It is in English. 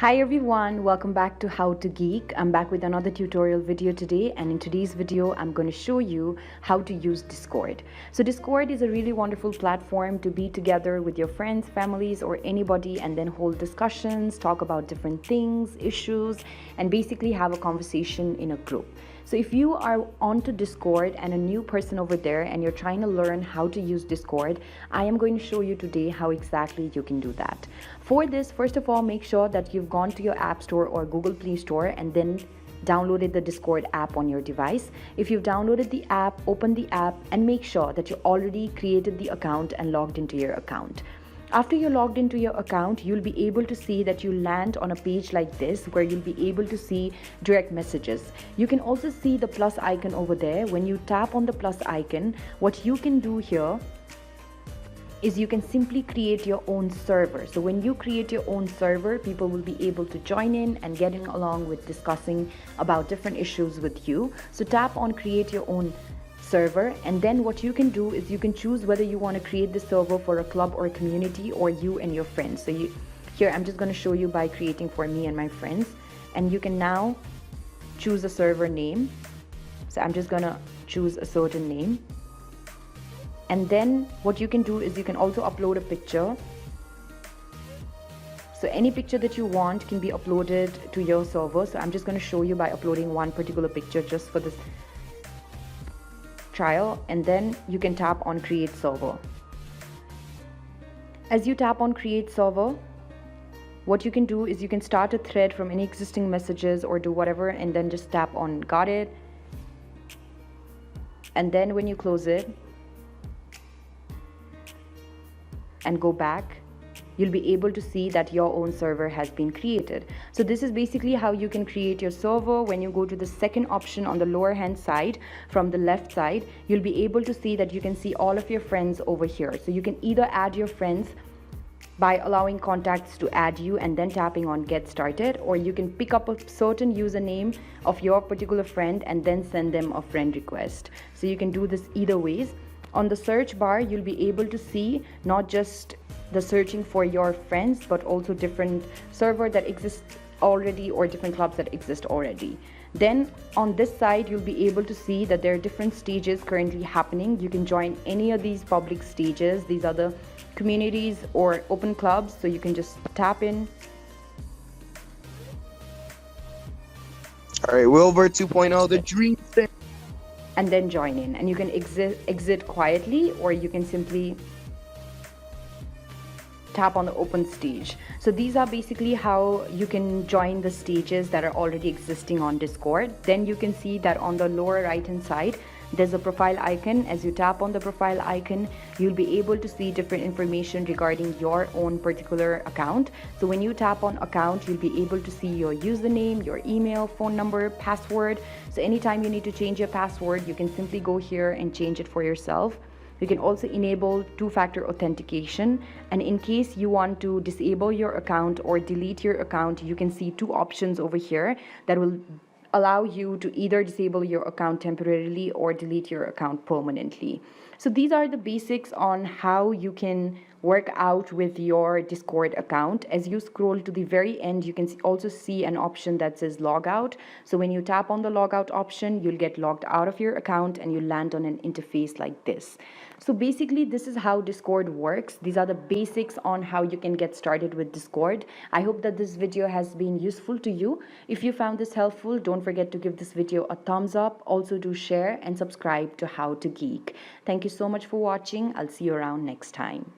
Hi everyone, welcome back to How to Geek. I'm back with another tutorial video today, and in today's video I'm going to show you how to use Discord. So Discord is a really wonderful platform to be together with your friends, families, or anybody and then hold discussions, talk about different things, issues, and basically have a conversation in a group. So if you are onto Discord and a new person over there and you're trying to learn how to use Discord, I am going to show you today how exactly you can do that. For this, first of all, make sure that you've gone to your App Store or Google Play Store and then downloaded the Discord app on your device. If you've downloaded the app, open the app and make sure that you already created the account and logged into your account. After you're logged into your account, you'll be able to see that you land on a page like this where you'll be able to see direct messages. You can also see the plus icon over there. When you tap on the plus icon, what you can do here is you can simply create your own server. So when you create your own server, people will be able to join in and getting along with discussing about different issues with you. So tap on create your own server, and then what you can do is you can choose whether you want to create the server for a club or a community or you and your friends. So here I'm just going to show you by creating for me and my friends, and you can now choose a server name. So I'm just going to choose a certain name, and then what you can do is you can also upload a picture. So any picture that you want can be uploaded to your server. So I'm just going to show you by uploading one particular picture just for this trial, and then you can tap on create server. As you tap on create server, what you can do is you can start a thread from any existing messages or do whatever, and then just tap on got it, and then when you close it and go back, you'll be able to see that your own server has been created. So this is basically how you can create your server. When you go to the second option on the lower hand side from the left side, you'll be able to see that you can see all of your friends over here. So you can either add your friends by allowing contacts to add you and then tapping on get started, or you can pick up a certain username of your particular friend and then send them a friend request. So you can do this either ways. On the search bar, you'll be able to see not just the searching for your friends, but also different server that exist already or different clubs that exist already. Then on this side, you'll be able to see that there are different stages currently happening. You can join any of these public stages. These are the communities or open clubs. So you can just tap in. All right, Wilbur 2.0, the dream thing. And then join in, and you can exit quietly, or you can simply tap on the open stage. So these are basically how you can join the stages that are already existing on Discord. Then you can see that on the lower right hand side there's a profile icon. As you tap on the profile icon, you'll be able to see different information regarding your own particular account. So when you tap on account, you'll be able to see your username, your email, phone number, password. So anytime you need to change your password, you can simply go here and change it for yourself. You can also enable two-factor authentication, and in case you want to disable your account or delete your account, you can see two options over here that will allow you to either disable your account temporarily or delete your account permanently. So these are the basics on how you can work out with your Discord account. As you scroll to the very end, you can also see an option that says Logout. So when you tap on the Logout option, you'll get logged out of your account and you land on an interface like this. So basically, this is how Discord works. These are the basics on how you can get started with Discord. I hope that this video has been useful to you. If you found this helpful, don't forget to give this video a thumbs up. Also do share and subscribe to How to Geek. Thank you so much for watching. I'll see you around next time.